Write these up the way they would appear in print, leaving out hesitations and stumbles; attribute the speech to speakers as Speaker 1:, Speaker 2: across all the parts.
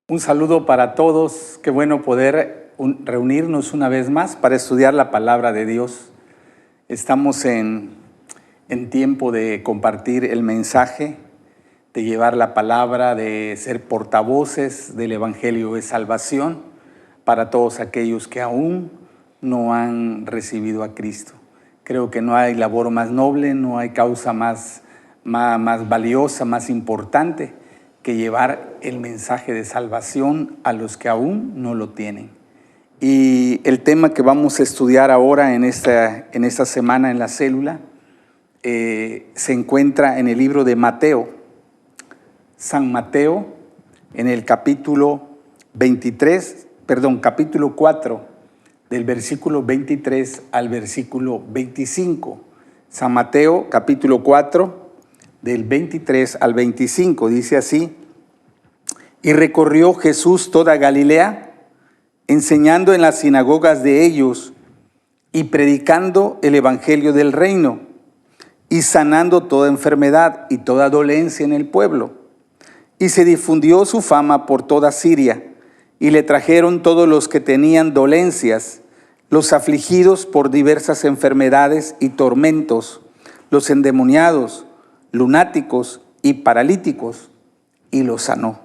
Speaker 1: Un saludo para todos. Qué bueno poder reunirnos una vez más para estudiar la palabra de Dios. Estamos en tiempo de compartir el mensaje, de llevar la palabra, de ser portavoces del Evangelio de Salvación para todos aquellos que aún no han recibido a Cristo. Creo que no hay labor más noble, no hay causa más valiosa, más importante que llevar el mensaje de salvación a los que aún no lo tienen. Y el tema que vamos a estudiar ahora en esta semana en la célula se encuentra en el libro de Mateo, San Mateo, en el capítulo 4, del versículo 23 al versículo 25. San Mateo, capítulo 4, del 23 al 25, dice así: Y recorrió Jesús toda Galilea, enseñando en las sinagogas de ellos y predicando el evangelio del reino, y sanando toda enfermedad y toda dolencia en el pueblo. Y se difundió su fama por toda Siria, y le trajeron todos los que tenían dolencias, los afligidos por diversas enfermedades y tormentos, los endemoniados, lunáticos y paralíticos, y los sanó.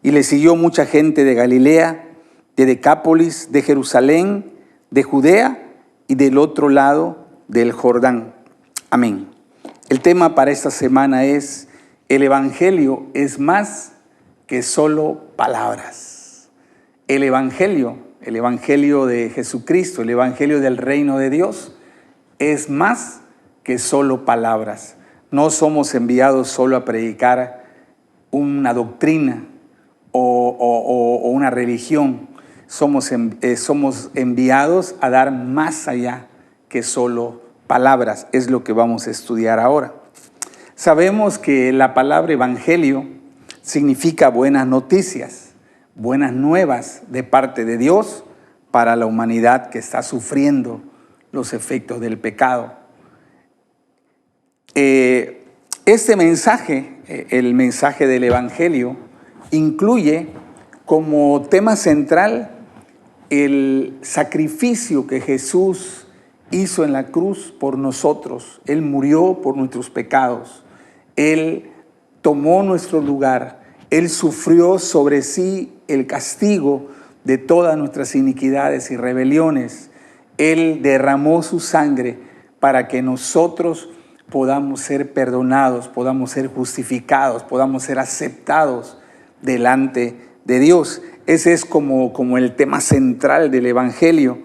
Speaker 1: Y le siguió mucha gente de Galilea, de Decápolis, de Jerusalén, de Judea y del otro lado del Jordán. Amén. El tema para esta semana es: el Evangelio es más que solo palabras. El Evangelio de Jesucristo, el Evangelio del reino de Dios, es más que solo palabras. No somos enviados solo a predicar una doctrina o una religión. Somos enviados a dar más allá que solo palabras. Es lo que vamos a estudiar ahora. Sabemos que la palabra evangelio significa buenas noticias, buenas nuevas de parte de Dios para la humanidad que está sufriendo los efectos del pecado. Este mensaje, el mensaje del Evangelio, incluye como tema central el sacrificio que Jesús hizo en la cruz por nosotros. Él murió por nuestros pecados. Él tomó nuestro lugar. Él sufrió sobre sí el castigo de todas nuestras iniquidades y rebeliones. Él derramó su sangre para que nosotros podamos ser perdonados, podamos ser justificados, podamos ser aceptados delante de Dios. Ese es como el tema central del Evangelio.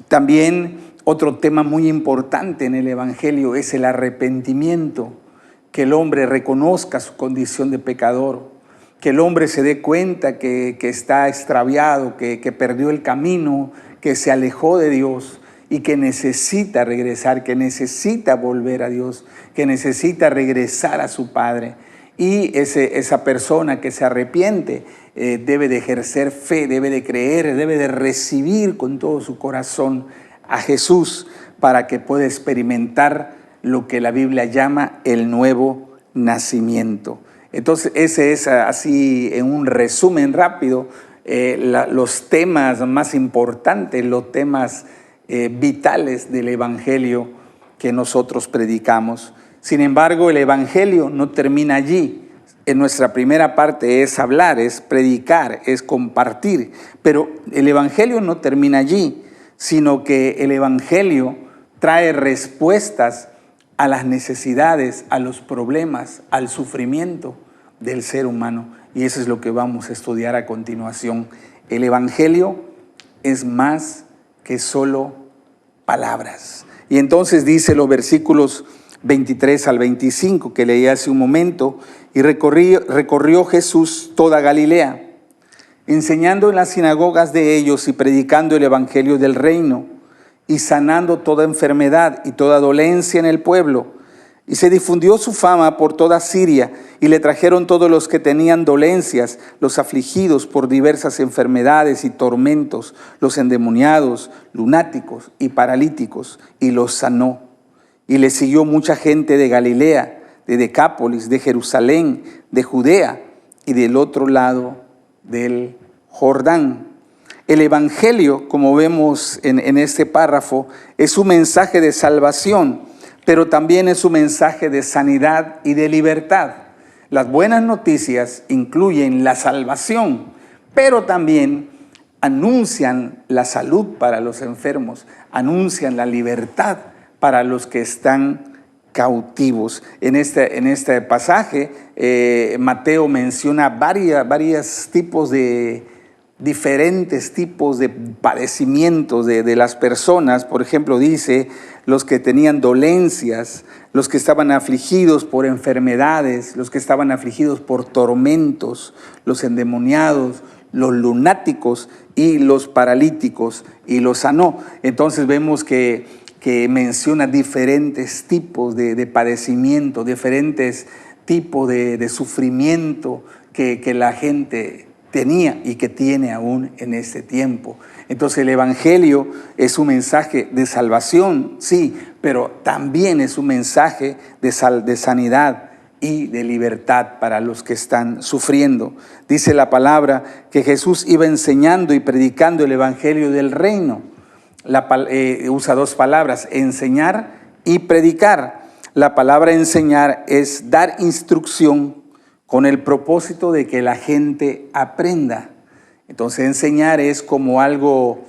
Speaker 1: También otro tema muy importante en el Evangelio es el arrepentimiento, que el hombre reconozca su condición de pecador, que el hombre se dé cuenta que está extraviado, que perdió el camino, que se alejó de Dios y que necesita regresar, que necesita volver a Dios, que necesita regresar a su Padre. Y esa persona que se arrepiente debe de ejercer fe, debe de creer, debe de recibir con todo su corazón a Jesús para que pueda experimentar lo que la Biblia llama el nuevo nacimiento. Entonces, ese es así, en un resumen rápido, los temas más importantes, los temas vitales del Evangelio que nosotros predicamos. Sin embargo, el Evangelio no termina allí. En nuestra primera parte es hablar, es predicar, es compartir. Pero el Evangelio no termina allí, sino que el Evangelio trae respuestas a las necesidades, a los problemas, al sufrimiento del ser humano. Y eso es lo que vamos a estudiar a continuación. El Evangelio es más que solo palabras. Y entonces dice los versículos 23 al 25 que leí hace un momento: y recorrió Jesús toda Galilea, enseñando en las sinagogas de ellos y predicando el evangelio del reino, y sanando toda enfermedad y toda dolencia en el pueblo. Y se difundió su fama por toda Siria, y le trajeron todos los que tenían dolencias, los afligidos por diversas enfermedades y tormentos, los endemoniados, lunáticos y paralíticos, y los sanó. Y le siguió mucha gente de Galilea, de Decápolis, de Jerusalén, de Judea y del otro lado del Jordán. El Evangelio, como vemos en este párrafo, es un mensaje de salvación, pero también es un mensaje de sanidad y de libertad. Las buenas noticias incluyen la salvación, pero también anuncian la salud para los enfermos, anuncian la libertad para los que están cautivos. En este pasaje, Mateo menciona diferentes tipos de padecimientos de las personas. Por ejemplo, dice los que tenían dolencias, los que estaban afligidos por enfermedades, los que estaban afligidos por tormentos, los endemoniados, los lunáticos y los paralíticos, y los sanó. Entonces vemos que menciona diferentes tipos de padecimiento, diferentes tipos de sufrimiento que la gente tenía y que tiene aún en este tiempo. Entonces el Evangelio es un mensaje de salvación, sí, pero también es un mensaje de sanidad y de libertad para los que están sufriendo. Dice la palabra que Jesús iba enseñando y predicando el Evangelio del reino. Usa dos palabras, enseñar y predicar. La palabra enseñar es dar instrucción con el propósito de que la gente aprenda. Entonces enseñar es como algo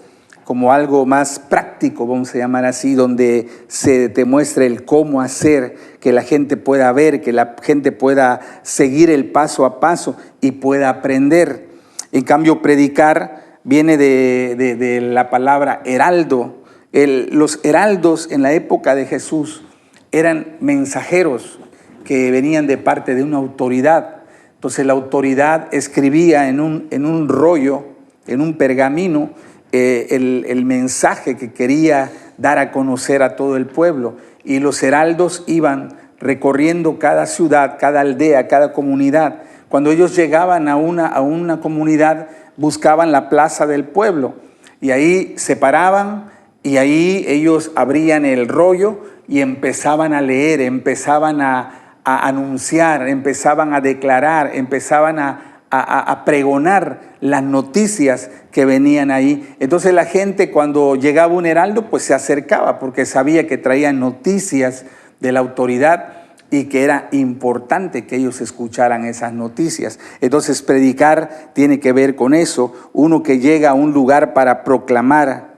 Speaker 1: más práctico, vamos a llamar así, donde se te muestra el cómo hacer, que la gente pueda ver, que la gente pueda seguir el paso a paso y pueda aprender. En cambio, predicar viene de la palabra heraldo. Los heraldos en la época de Jesús eran mensajeros que venían de parte de una autoridad. Entonces la autoridad escribía en un rollo, en un pergamino, el mensaje que quería dar a conocer a todo el pueblo. Y los heraldos iban recorriendo cada ciudad, cada aldea, cada comunidad. Cuando ellos llegaban a una comunidad, buscaban la plaza del pueblo. Y ahí se paraban y ahí ellos abrían el rollo y empezaban a leer, empezaban a anunciar, empezaban a declarar, empezaban a pregonar las noticias que venían ahí. Entonces la gente, cuando llegaba un heraldo, pues se acercaba porque sabía que traían noticias de la autoridad y que era importante que ellos escucharan esas noticias. Entonces predicar tiene que ver con eso, uno que llega a un lugar para proclamar,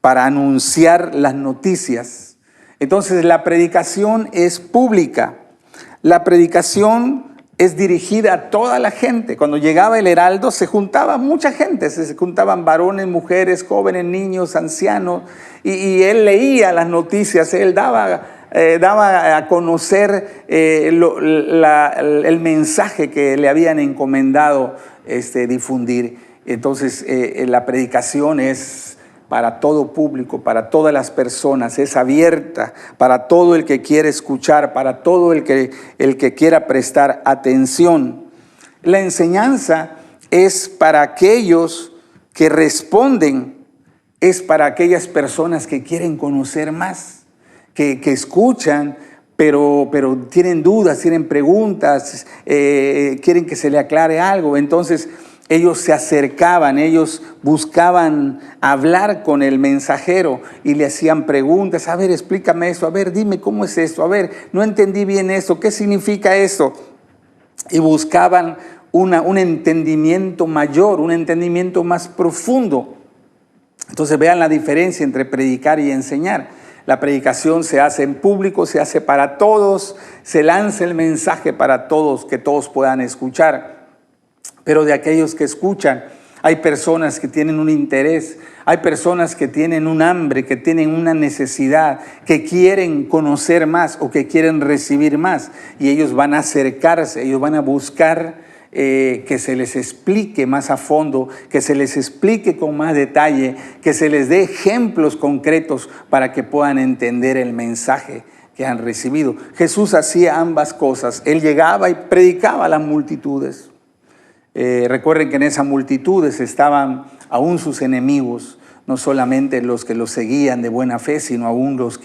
Speaker 1: para anunciar las noticias. Entonces la predicación es pública. La predicación es dirigida a toda la gente. Cuando llegaba el heraldo se juntaba mucha gente, se juntaban varones, mujeres, jóvenes, niños, ancianos, y él leía las noticias, él daba a conocer el mensaje que le habían encomendado difundir. Entonces la predicación es para todo público, para todas las personas, es abierta para todo el que quiere escuchar, para todo el que quiera prestar atención. La enseñanza es para aquellos que responden, es para aquellas personas que quieren conocer más, que escuchan, pero tienen dudas, tienen preguntas, quieren que se le aclare algo. Entonces ellos se acercaban, ellos buscaban hablar con el mensajero y le hacían preguntas. A ver, explícame esto, a ver, dime cómo es esto, a ver, no entendí bien esto, ¿qué significa esto? Y buscaban un entendimiento mayor, un entendimiento más profundo. Entonces vean la diferencia entre predicar y enseñar. La predicación se hace en público, se hace para todos, se lanza el mensaje para todos, que todos puedan escuchar. Pero de aquellos que escuchan, hay personas que tienen un interés, hay personas que tienen un hambre, que tienen una necesidad, que quieren conocer más o que quieren recibir más. Y ellos van a acercarse, ellos van a buscar que se les explique más a fondo, que se les explique con más detalle, que se les dé ejemplos concretos para que puedan entender el mensaje que han recibido. Jesús hacía ambas cosas. Él llegaba y predicaba a las multitudes. Recuerden que en esas multitudes estaban aún sus enemigos, no solamente los que lo seguían de buena fe, sino aún los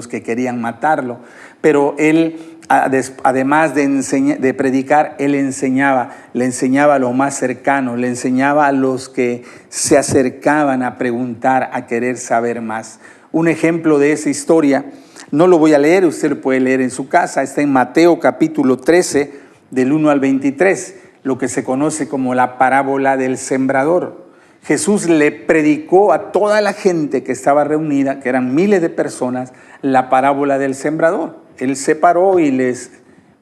Speaker 1: que querían matarlo. Pero él, además de predicar, él le enseñaba a los más cercanos, le enseñaba a los que se acercaban a preguntar, a querer saber más. Un ejemplo de esa historia, no lo voy a leer, usted lo puede leer en su casa, está en Mateo capítulo 13, del 1 al 23, lo que se conoce como la parábola del sembrador. Jesús le predicó a toda la gente que estaba reunida, que eran miles de personas, la parábola del sembrador. Él se paró y les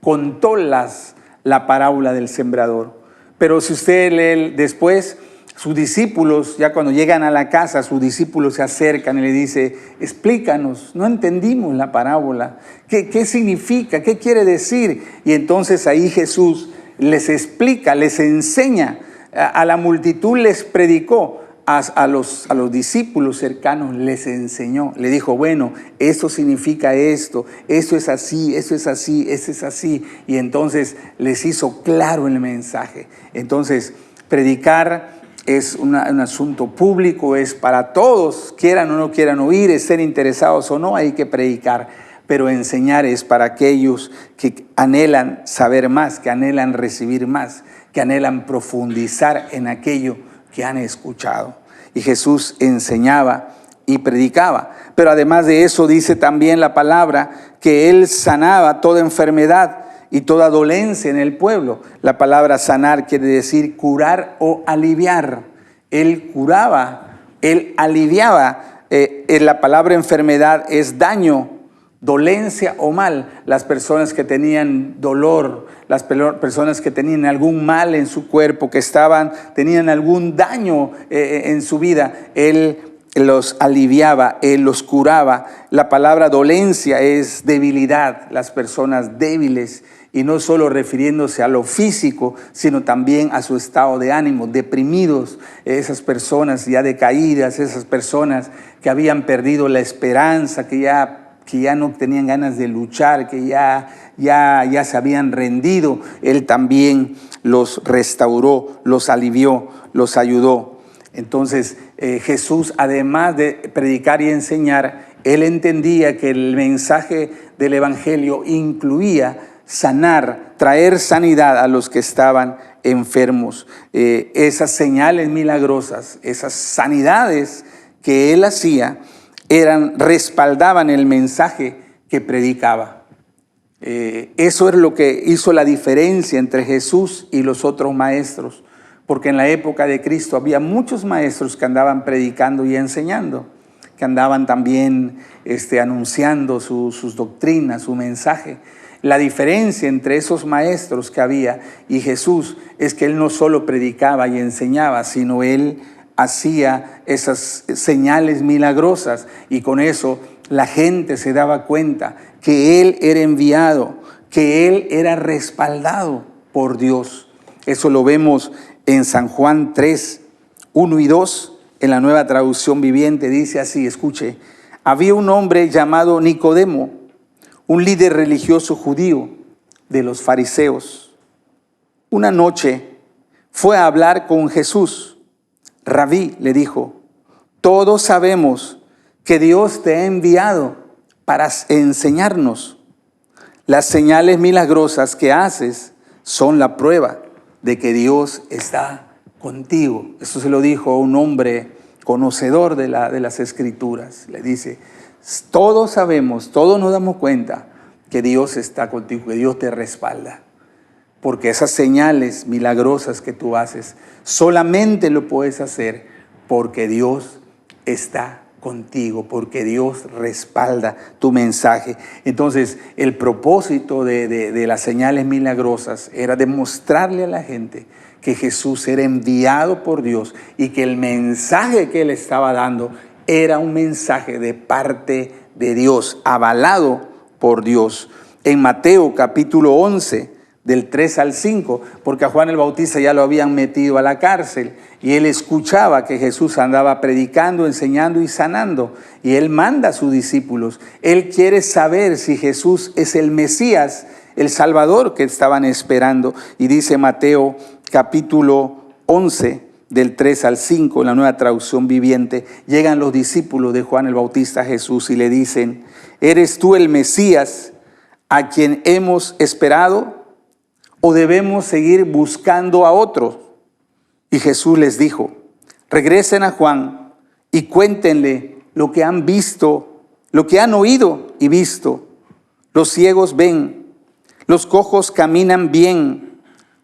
Speaker 1: contó la parábola del sembrador. Pero si usted lee después, sus discípulos, ya cuando llegan a la casa, sus discípulos se acercan y le dicen, explícanos, no entendimos la parábola. ¿Qué significa? ¿Qué quiere decir? Y entonces ahí Jesús les explica, les enseña. A la multitud les predicó, a los discípulos cercanos les enseñó. Le dijo, bueno, esto significa esto es así, esto es así, esto es así. Y entonces les hizo claro el mensaje. Entonces, predicar es un asunto público, es para todos, quieran o no quieran oír, estén interesados o no, hay que predicar. Pero enseñar es para aquellos que anhelan saber más, que anhelan recibir más, que anhelan profundizar en aquello que han escuchado. Y Jesús enseñaba y predicaba. Pero además de eso dice también la palabra que Él sanaba toda enfermedad y toda dolencia en el pueblo. La palabra sanar quiere decir curar o aliviar. Él curaba, Él aliviaba. La palabra enfermedad es daño, dolencia o mal. Las personas que tenían dolor, las personas que tenían algún mal en su cuerpo, que tenían algún daño en su vida, Él los aliviaba, Él los curaba. La palabra dolencia es debilidad, las personas débiles, y no solo refiriéndose a lo físico, sino también a su estado de ánimo, deprimidos, esas personas ya decaídas, esas personas que habían perdido la esperanza, que ya no tenían ganas de luchar, que ya se habían rendido. Él también los restauró, los alivió, los ayudó. Entonces Jesús, además de predicar y enseñar, Él entendía que el mensaje del Evangelio incluía sanar, traer sanidad a los que estaban enfermos. Esas señales milagrosas, esas sanidades que Él hacía, respaldaban el mensaje que predicaba. Eso es lo que hizo la diferencia entre Jesús y los otros maestros, porque en la época de Cristo había muchos maestros que andaban predicando y enseñando, que andaban también anunciando sus doctrinas, su mensaje. La diferencia entre esos maestros que había y Jesús es que Él no solo predicaba y enseñaba, sino Él hacía esas señales milagrosas, y con eso la gente se daba cuenta que Él era enviado, que Él era respaldado por Dios. Eso lo vemos en San Juan 3, 1 y 2, en la Nueva Traducción Viviente, dice así, escuche: había un hombre llamado Nicodemo, un líder religioso judío de los fariseos. Una noche fue a hablar con Jesús. Rabí, le dijo, todos sabemos que Dios te ha enviado para enseñarnos. Las señales milagrosas que haces son la prueba de que Dios está contigo. Eso se lo dijo a un hombre conocedor de las Escrituras. Le dice, todos sabemos, todos nos damos cuenta que Dios está contigo, que Dios te respalda. Porque esas señales milagrosas que tú haces, solamente lo puedes hacer porque Dios está contigo, porque Dios respalda tu mensaje. Entonces, el propósito de las señales milagrosas era demostrarle a la gente que Jesús era enviado por Dios y que el mensaje que Él estaba dando era un mensaje de parte de Dios, avalado por Dios. En Mateo capítulo 11, del 3 al 5, porque a Juan el Bautista ya lo habían metido a la cárcel y él escuchaba que Jesús andaba predicando, enseñando y sanando, y él manda a sus discípulos. Él quiere saber si Jesús es el Mesías, el Salvador que estaban esperando. Y dice Mateo capítulo 11, del 3 al 5, en la Nueva Traducción Viviente, llegan los discípulos de Juan el Bautista a Jesús y le dicen: ¿eres tú el Mesías a quien hemos esperado o debemos seguir buscando a otro? Y Jesús les dijo: regresen a Juan y cuéntenle lo que han visto, lo que han oído y visto. Los ciegos ven, los cojos caminan bien,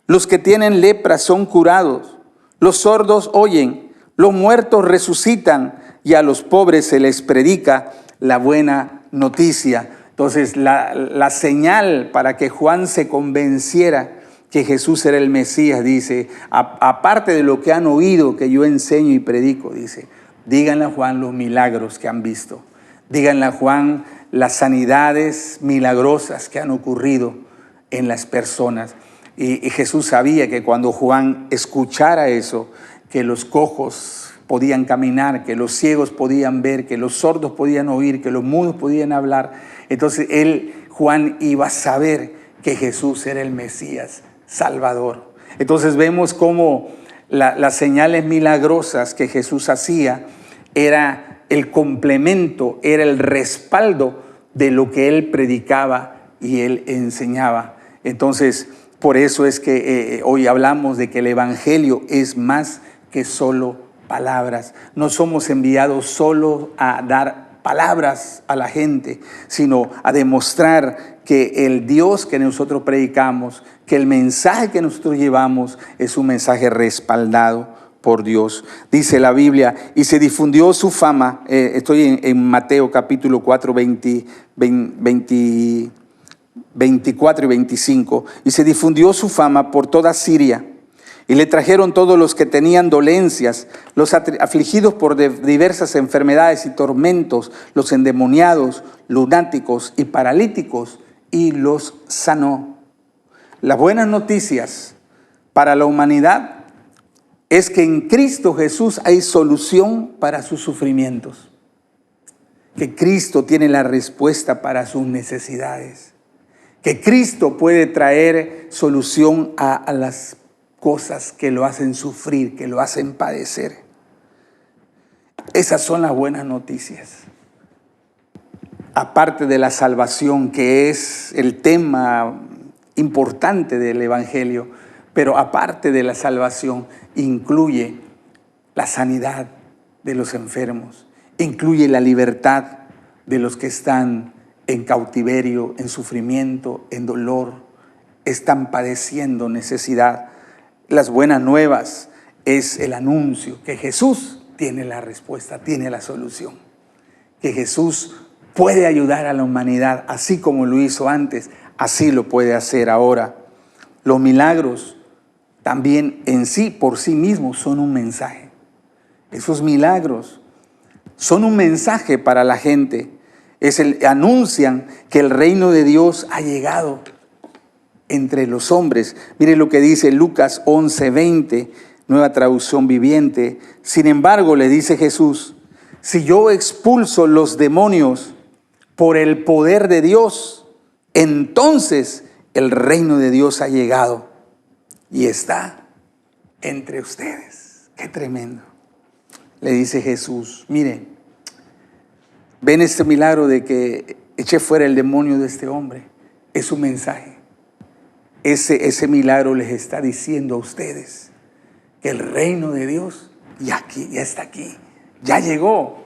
Speaker 1: los que tienen lepra son curados, los sordos oyen, los muertos resucitan y a los pobres se les predica la buena noticia. Entonces la señal para que Juan se convenciera que Jesús era el Mesías, dice, aparte de lo que han oído, que yo enseño y predico, dice, díganle a Juan los milagros que han visto. Díganle a Juan las sanidades milagrosas que han ocurrido en las personas. Y Jesús sabía que cuando Juan escuchara eso, que los cojos podían caminar, que los ciegos podían ver, que los sordos podían oír, que los mudos podían hablar, entonces Juan iba a saber que Jesús era el Mesías Salvador. Entonces vemos cómo las señales milagrosas que Jesús hacía era el complemento, era el respaldo de lo que él predicaba y él enseñaba. Entonces, por eso es que hoy hablamos de que el Evangelio es más que solo palabras. No somos enviados solo a dar palabras a la gente, sino a demostrar que el Dios que nosotros predicamos, que el mensaje que nosotros llevamos es un mensaje respaldado por Dios. Dice la Biblia, y se difundió su fama, estoy en Mateo capítulo 4, 24 y 25, y se difundió su fama por toda Siria, y le trajeron todos los que tenían dolencias, los afligidos por diversas enfermedades y tormentos, los endemoniados, lunáticos y paralíticos, y los sanó. Las buenas noticias para la humanidad es que en Cristo Jesús hay solución para sus sufrimientos, que Cristo tiene la respuesta para sus necesidades, que Cristo puede traer solución a las cosas que lo hacen sufrir, que lo hacen padecer. Esas son las buenas noticias. Aparte de la salvación, que es el tema importante del Evangelio, pero aparte de la salvación, incluye la sanidad de los enfermos, incluye la libertad de los que están en cautiverio, en sufrimiento, en dolor, están padeciendo necesidad. Las buenas nuevas es el anuncio que Jesús tiene la respuesta, tiene la solución, que Jesús puede ayudar a la humanidad, así como lo hizo antes, así lo puede hacer ahora. Los milagros también en sí, por sí mismos, son un mensaje. Esos milagros son un mensaje para la gente. Anuncian que el reino de Dios ha llegado entre los hombres. Mire lo que dice Lucas 11:20, Nueva Traducción Viviente. Sin embargo, le dice Jesús, si yo expulso los demonios por el poder de Dios, entonces el reino de Dios ha llegado y está entre ustedes. Qué tremendo. Le dice Jesús, miren, ven este milagro de que eché fuera el demonio de este hombre. Es un mensaje. Ese milagro les está diciendo a ustedes que el reino de Dios ya está aquí, ya llegó.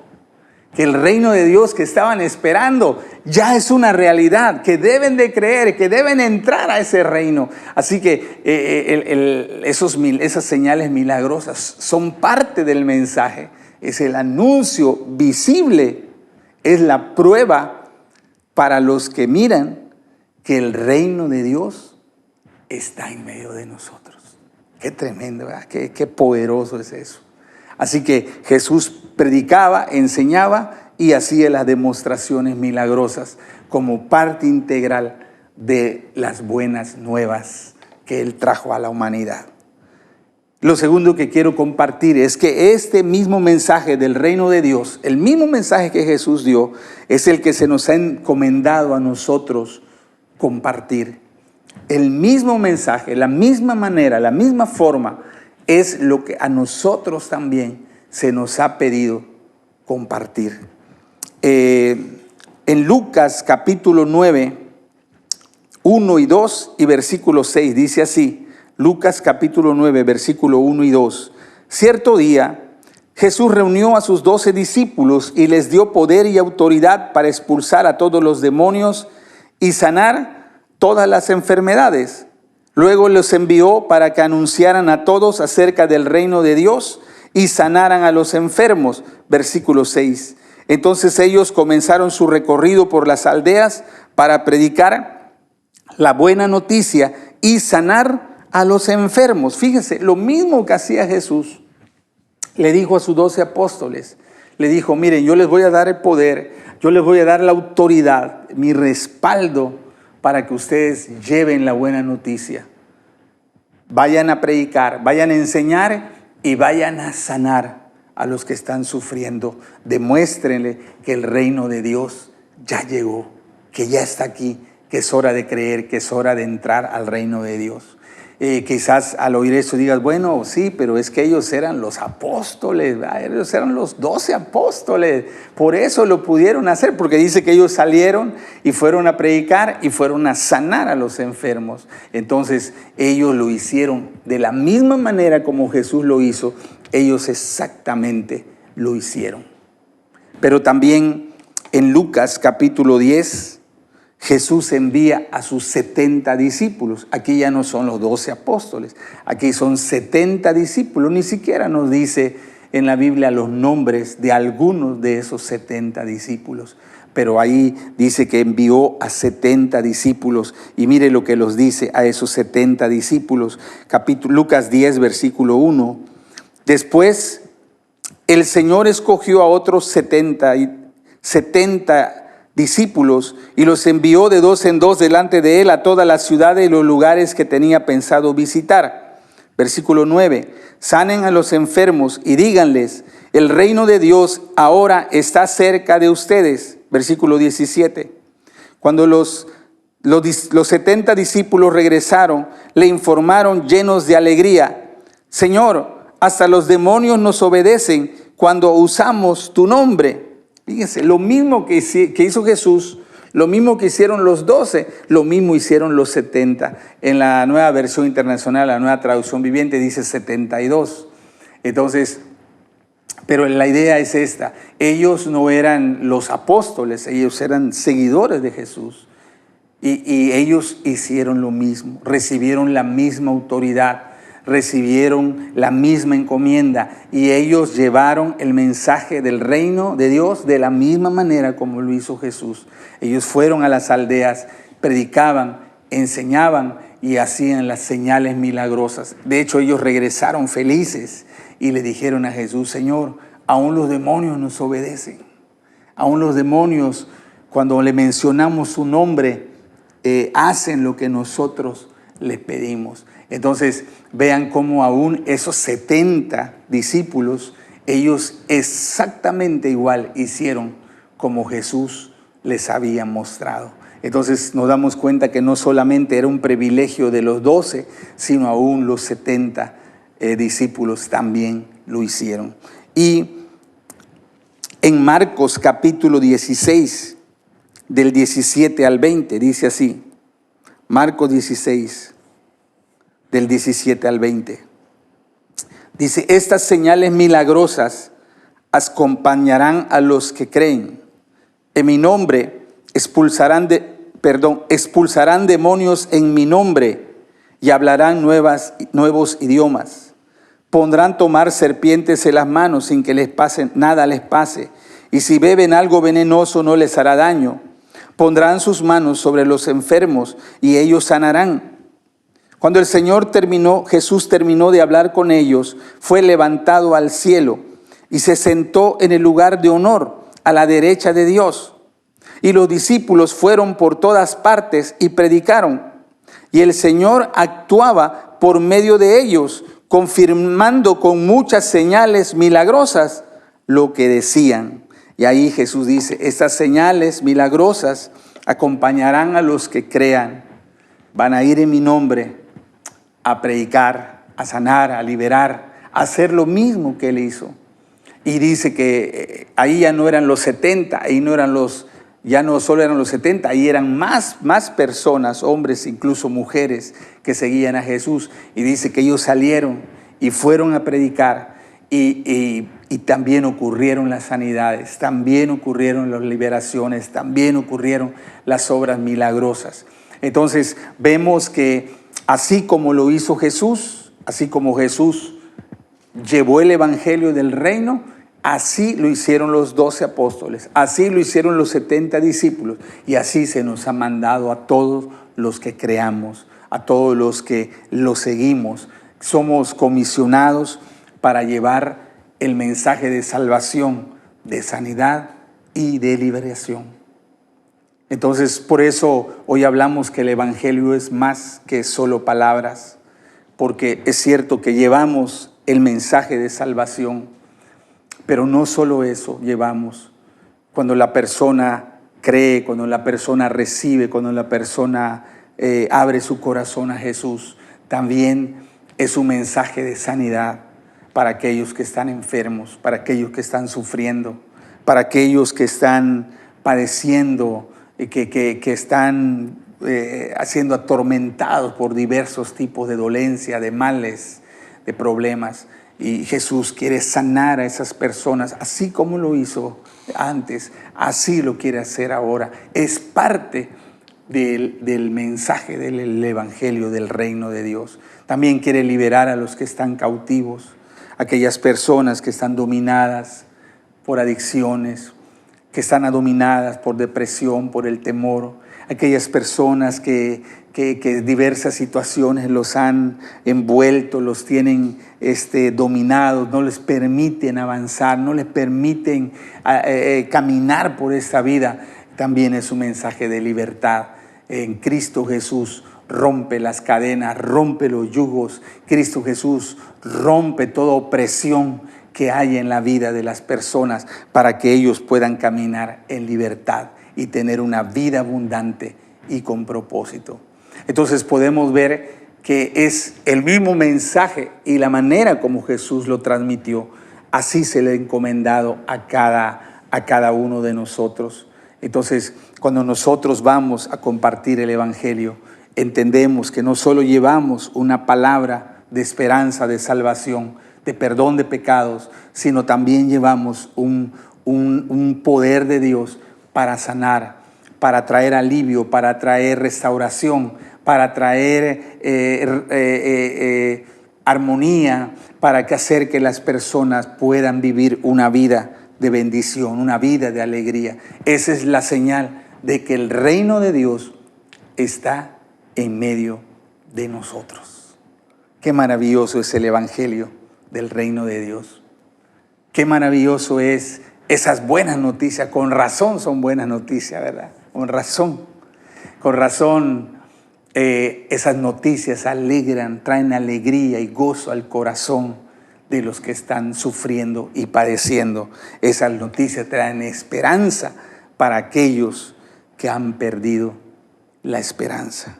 Speaker 1: Que el reino de Dios que estaban esperando ya es una realidad, que deben de creer, que deben entrar a ese reino. Así que esas señales milagrosas son parte del mensaje. Es el anuncio visible, es la prueba para los que miran que el reino de Dios está en medio de nosotros. Qué tremendo, ¿verdad? Qué poderoso es eso. Así que Jesús predicaba, enseñaba y hacía las demostraciones milagrosas como parte integral de las buenas nuevas que Él trajo a la humanidad. Lo segundo que quiero compartir es que este mismo mensaje del reino de Dios, el mismo mensaje que Jesús dio, es el que se nos ha encomendado a nosotros compartir. El mismo mensaje, la misma manera, la misma forma es lo que a nosotros también se nos ha pedido compartir. En Lucas capítulo 9, 1 y 2 y versículo 6 dice así, Lucas capítulo 9, versículo 1 y 2. Cierto día Jesús reunió a sus 12 discípulos y les dio poder y autoridad para expulsar a todos los demonios y sanar todas las enfermedades. Luego los envió para que anunciaran a todos acerca del reino de Dios y sanaran a los enfermos. Versículo 6. Entonces ellos comenzaron su recorrido por las aldeas para predicar la buena noticia y sanar a los enfermos. Fíjese, lo mismo que hacía Jesús, le dijo a sus 12 apóstoles, le dijo, miren, yo les voy a dar el poder, yo les voy a dar la autoridad, mi respaldo para que ustedes lleven la buena noticia. Vayan a predicar, vayan a enseñar y vayan a sanar a los que están sufriendo. Demuéstrenle que el reino de Dios ya llegó, que ya está aquí, que es hora de creer, que es hora de entrar al reino de Dios. Quizás al oír eso digas, bueno, sí, pero es que ellos eran los apóstoles, ellos eran los 12 apóstoles, por eso lo pudieron hacer, porque dice que ellos salieron y fueron a predicar y fueron a sanar a los enfermos. Entonces ellos lo hicieron de la misma manera como Jesús lo hizo, ellos exactamente lo hicieron. Pero también en Lucas capítulo 10, Jesús envía a sus 70 discípulos. Aquí ya no son los 12 apóstoles, aquí son 70 discípulos. Ni siquiera nos dice en la Biblia los nombres de algunos de esos 70 discípulos. Pero ahí dice que envió a 70 discípulos. Y mire lo que los dice a esos 70 discípulos. Lucas 10, versículo 1. Después el Señor escogió a otros 70 discípulos y los envió de 2 en 2 delante de él a todas las ciudades y los lugares que tenía pensado visitar. Versículo 9. Sanen a los enfermos y díganles, el reino de Dios ahora está cerca de ustedes. Versículo 17. Cuando los 70 discípulos regresaron, le informaron llenos de alegría, Señor, hasta los demonios nos obedecen cuando usamos tu nombre. Fíjense, lo mismo que hizo Jesús, lo mismo que hicieron los 12, lo mismo hicieron los 70. En la nueva versión internacional, la nueva traducción viviente, dice 72. Entonces, pero la idea es esta. Ellos no eran los apóstoles, ellos eran seguidores de Jesús. Y ellos hicieron lo mismo, recibieron la misma autoridad, recibieron la misma encomienda y ellos llevaron el mensaje del reino de Dios de la misma manera como lo hizo Jesús. Ellos fueron a las aldeas, predicaban, enseñaban y hacían las señales milagrosas. De hecho, ellos regresaron felices y le dijeron a Jesús, Señor, aún los demonios nos obedecen. Aún los demonios, cuando le mencionamos su nombre, hacen lo que nosotros les pedimos. Entonces, vean cómo aún esos 70 discípulos, ellos exactamente igual hicieron como Jesús les había mostrado. Entonces nos damos cuenta que no solamente era un privilegio de los 12, sino aún los 70 discípulos también lo hicieron. Y en Marcos capítulo 16, del 17 al 20, dice así, Marcos 16, del 17 al 20. Dice, estas señales milagrosas acompañarán a los que creen. En mi nombre expulsarán demonios en mi nombre y hablarán nuevos idiomas. Pondrán tomar serpientes en las manos sin que nada les pase. Y si beben algo venenoso no les hará daño. Pondrán sus manos sobre los enfermos y ellos sanarán. Cuando Jesús terminó de hablar con ellos, fue levantado al cielo y se sentó en el lugar de honor a la derecha de Dios. Y los discípulos fueron por todas partes y predicaron. Y el Señor actuaba por medio de ellos, confirmando con muchas señales milagrosas lo que decían. Y ahí Jesús dice, estas señales milagrosas acompañarán a los que crean. Van a ir en mi nombre a predicar, a sanar, a liberar, a hacer lo mismo que Él hizo. Y dice que ahí ya no eran los 70, ahí ya no solo eran los 70, ahí eran más personas, hombres, incluso mujeres, que seguían a Jesús. Y dice que ellos salieron y fueron a predicar y también ocurrieron las sanidades, también ocurrieron las liberaciones, también ocurrieron las obras milagrosas. Entonces vemos que así como lo hizo Jesús, así como Jesús llevó el evangelio del reino, así lo hicieron los 12 apóstoles, así lo hicieron los 70 discípulos, y así se nos ha mandado a todos los que creamos, a todos los que lo seguimos. Somos comisionados para llevar el mensaje de salvación, de sanidad y de liberación. Entonces, por eso hoy hablamos que el evangelio es más que solo palabras, porque es cierto que llevamos el mensaje de salvación, pero no solo eso llevamos. Cuando la persona cree, cuando la persona recibe, cuando la persona abre su corazón a Jesús, también es un mensaje de sanidad para aquellos que están enfermos, para aquellos que están sufriendo, para aquellos que están padeciendo, que están siendo atormentados por diversos tipos de dolencia, de males, de problemas. Y Jesús quiere sanar a esas personas, así como lo hizo antes, así lo quiere hacer ahora. Es parte del mensaje del evangelio del reino de Dios. También quiere liberar a los que están cautivos, aquellas personas que están dominadas por adicciones, que están dominadas por depresión, por el temor, aquellas personas que diversas situaciones los han envuelto, los tienen dominados, no les permiten avanzar, no les permiten caminar por esta vida. También es un mensaje de libertad. En Cristo Jesús rompe las cadenas, rompe los yugos. Cristo Jesús rompe toda opresión que hay en la vida de las personas para que ellos puedan caminar en libertad y tener una vida abundante y con propósito. Entonces podemos ver que es el mismo mensaje y la manera como Jesús lo transmitió, así se le ha encomendado a cada uno de nosotros. Entonces, cuando nosotros vamos a compartir el evangelio, entendemos que no solo llevamos una palabra de esperanza, de salvación, de perdón de pecados, sino también llevamos un poder de Dios para sanar, para traer alivio, para traer restauración, para traer armonía, para hacer que las personas puedan vivir una vida de bendición, una vida de alegría. Esa es la señal de que el reino de Dios está en medio de nosotros. Qué maravilloso es el evangelio del reino de Dios. Qué maravilloso es esas buenas noticias. Con razón son buenas noticias, ¿verdad? Con razón. Esas noticias alegran, traen alegría y gozo al corazón de los que están sufriendo y padeciendo. Esas noticias traen esperanza para aquellos que han perdido la esperanza.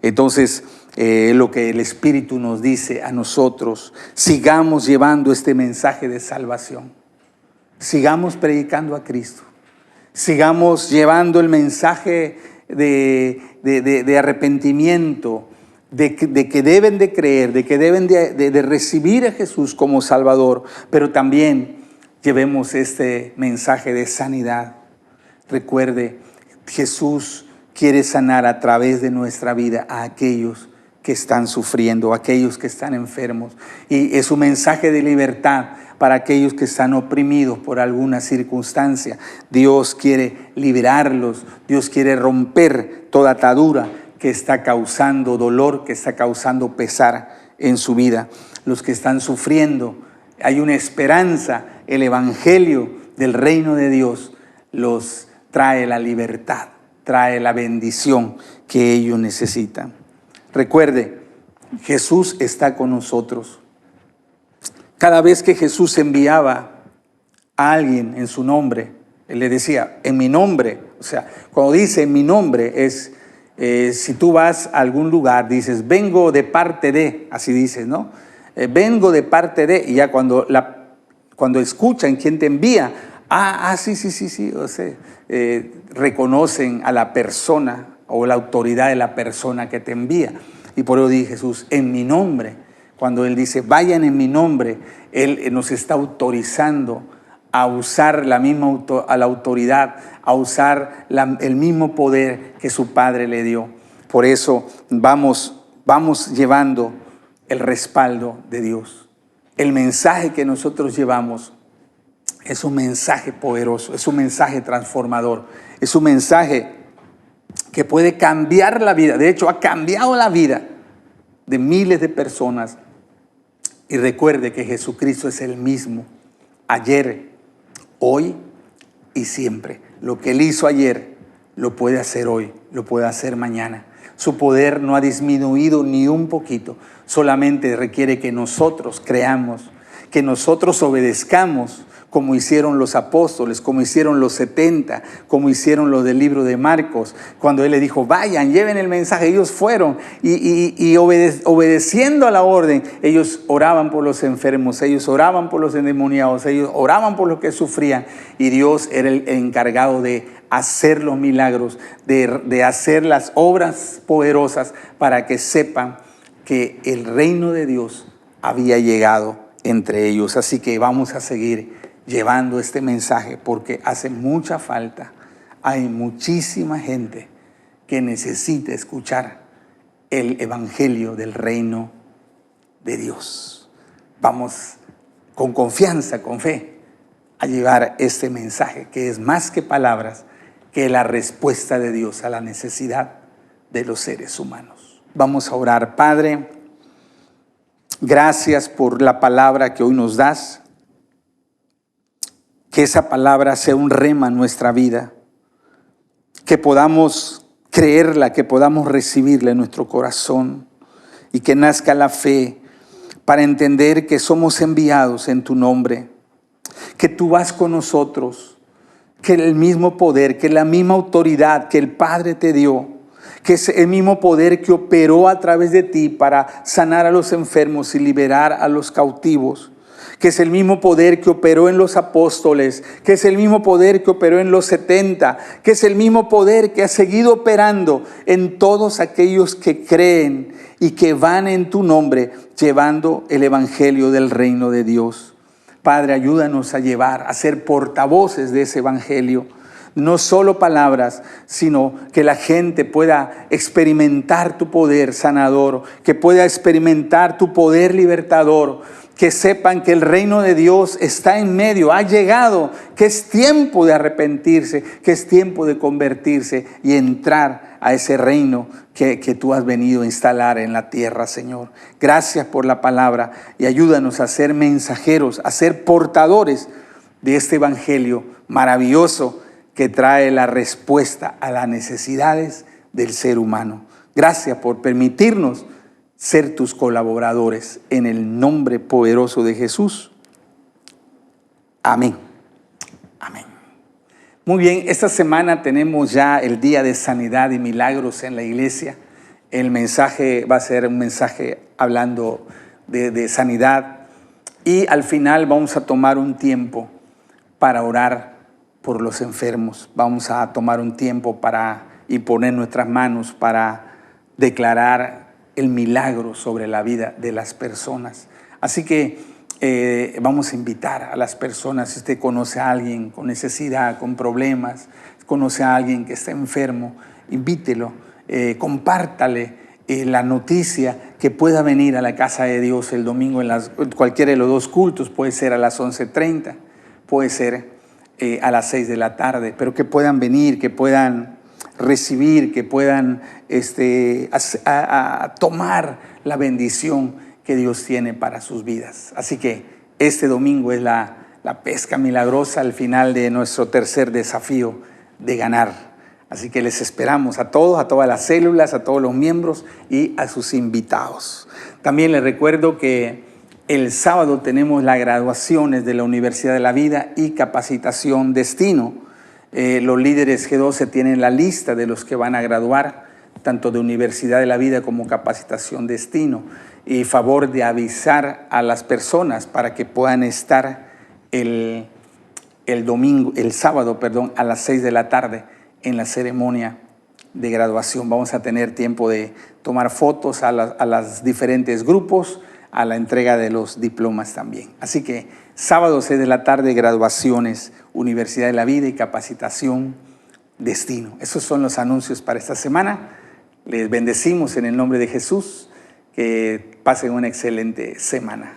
Speaker 1: Entonces, lo que el Espíritu nos dice a nosotros, sigamos llevando este mensaje de salvación, sigamos predicando a Cristo, sigamos llevando el mensaje de arrepentimiento, de que deben de creer, de que deben de recibir a Jesús como Salvador, pero también llevemos este mensaje de sanidad. Recuerde, Jesús quiere sanar a través de nuestra vida a aquellos que están sufriendo, a aquellos que están enfermos. Y es un mensaje de libertad para aquellos que están oprimidos por alguna circunstancia. Dios quiere liberarlos, Dios quiere romper toda atadura que está causando dolor, que está causando pesar en su vida. Los que están sufriendo, hay una esperanza. El evangelio del reino de Dios los trae la libertad, trae la bendición que ellos necesitan. Recuerde, Jesús está con nosotros. Cada vez que Jesús enviaba a alguien en su nombre, Él le decía, en mi nombre. O sea, cuando dice en mi nombre es, si tú vas a algún lugar, dices, vengo de parte de, así dices, ¿no? vengo de parte de, y ya cuando escuchan quién te envía, sí, o sea, reconocen a la persona o la autoridad de la persona que te envía. Y por eso dice Jesús, en mi nombre. Cuando Él dice, vayan en mi nombre, Él nos está autorizando a usar la autoridad, a usar el mismo poder que su Padre le dio. Por eso vamos llevando el respaldo de Dios. El mensaje que nosotros llevamos es un mensaje poderoso, es un mensaje transformador, es un mensaje que puede cambiar la vida. De hecho, ha cambiado la vida de miles de personas. Y recuerde que Jesucristo es el mismo, ayer, hoy y siempre. Lo que Él hizo ayer, lo puede hacer hoy, lo puede hacer mañana. Su poder no ha disminuido ni un poquito. Solamente requiere que nosotros creamos, que nosotros obedezcamos, como hicieron los apóstoles, como hicieron los 70, como hicieron los del libro de Marcos, cuando Él le dijo, vayan, lleven el mensaje. Ellos fueron y obedeciendo a la orden, ellos oraban por los enfermos, ellos oraban por los endemoniados, ellos oraban por los que sufrían, y Dios era el encargado de hacer los milagros, de hacer las obras poderosas para que sepan que el reino de Dios había llegado entre ellos. Así que vamos a seguir llevando este mensaje porque hace mucha falta. Hay muchísima gente que necesita escuchar el evangelio del reino de Dios. Vamos con confianza, con fe, a llevar este mensaje que es más que palabras, que la respuesta de Dios a la necesidad de los seres humanos. Vamos a orar. Padre, gracias por la palabra que hoy nos das. Que esa palabra sea un rema en nuestra vida, que podamos creerla, que podamos recibirla en nuestro corazón y que nazca la fe para entender que somos enviados en tu nombre, que tú vas con nosotros, que el mismo poder, que la misma autoridad que el Padre te dio, que es el mismo poder que operó a través de ti para sanar a los enfermos y liberar a los cautivos, que es el mismo poder que operó en los apóstoles, que es el mismo poder que operó en los 70, que es el mismo poder que ha seguido operando en todos aquellos que creen y que van en tu nombre llevando el evangelio del reino de Dios. Padre, ayúdanos a ser portavoces de ese evangelio. No solo palabras, sino que la gente pueda experimentar tu poder sanador, que pueda experimentar tu poder libertador, que sepan que el reino de Dios está en medio, ha llegado, que es tiempo de arrepentirse, que es tiempo de convertirse y entrar a ese reino que tú has venido a instalar en la tierra, Señor. Gracias por la palabra y ayúdanos a ser mensajeros, a ser portadores de este evangelio maravilloso que trae la respuesta a las necesidades del ser humano. Gracias por permitirnos ser tus colaboradores en el nombre poderoso de Jesús. Amén. Amén. Muy bien, esta semana tenemos ya el día de sanidad y milagros en la iglesia. El mensaje va a ser un mensaje hablando de sanidad y al final vamos a tomar un tiempo para orar por los enfermos. Vamos a tomar un tiempo para imponer nuestras manos para declarar el milagro sobre la vida de las personas. Así que vamos a invitar a las personas, si usted conoce a alguien con necesidad, con problemas, conoce a alguien que está enfermo, invítelo, compártale la noticia que pueda venir a la casa de Dios el domingo en cualquiera de los dos cultos. Puede ser a las 11:30, puede ser a las 6 de la tarde, pero que puedan venir, que puedan recibir, que puedan tomar la bendición que Dios tiene para sus vidas. Así que este domingo es la pesca milagrosa al final de nuestro tercer desafío de ganar. Así que les esperamos a todos, a todas las células, a todos los miembros y a sus invitados. También les recuerdo que el sábado tenemos las graduaciones de la Universidad de la Vida y Capacitación Destino. Los líderes G12 tienen la lista de los que van a graduar, tanto de Universidad de la Vida como Capacitación Destino. y favor de avisar a las personas para que puedan estar el sábado, a las 6 de la tarde en la ceremonia de graduación. Vamos a tener tiempo de tomar fotos a los diferentes grupos, a la entrega de los diplomas también. Así que sábado 6 de la tarde, graduaciones, Universidad de la Vida y Capacitación Destino. Esos son los anuncios para esta semana. Les bendecimos en el nombre de Jesús. Que pasen una excelente semana.